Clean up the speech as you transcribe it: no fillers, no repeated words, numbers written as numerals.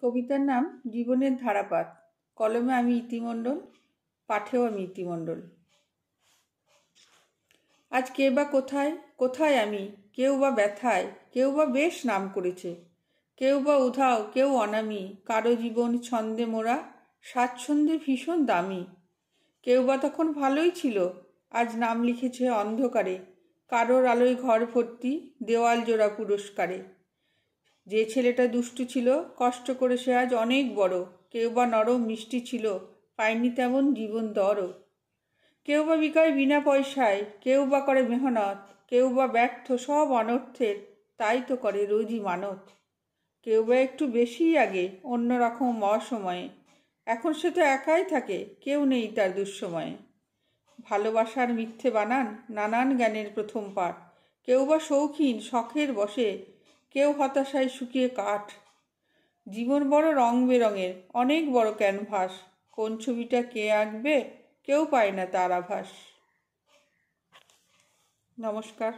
কবিতার নাম জীবনের ধারাপাত। কলমে আমি ইতিমণ্ডল, পাঠেও আমি ইতিমণ্ডল। আজ কে বা কোথায় কোথায় আমি, কেউ বা ব্যথায়, কেউ বা বেশ নাম করেছে, কেউ বা উধাও, কেউ অনামী, কারো জীবন ছন্দে মোড়া, স্বাচ্ছন্দ্যে ভীষণ দামি। কেউ বা তখন ভালোই ছিল, আজ নাম লিখেছে অন্ধকারে, কারোর আলোয় ঘর ভর্তি, দেওয়াল জোড়া পুরস্কারে। যে ছেলেটা দুষ্টু ছিল, কষ্ট করে সে আজ অনেক বড়, কেউ বা নরম মিষ্টি ছিল, পায়নি তেমন জীবন দরও। কেউ বা বিকায় বিনা পয়সায়, কেউ বা করে মেহনত, কেউ বা ব্যর্থ সব অনর্থের, তাই তো করে রোজই মানত। কেউ বা একটু বেশিই আগে, অন্যরকম অসময়ে, এখন সে তো একাই থাকে, কেউ নেই তার দুঃসময়ে। ভালোবাসার মিথ্যে বানান, নানান জ্ঞানের প্রথম পাঠ, কেউ বা শৌখিন শখের বসে, কেউ হতাশায় শুকিয়ে কাঠ। জীবন বড় রং বেরঙের, অনেক বড় ক্যানভাস, কোন ছবিটা কে আঁকবে, কেউ পায় না তার আভাস। নমস্কার।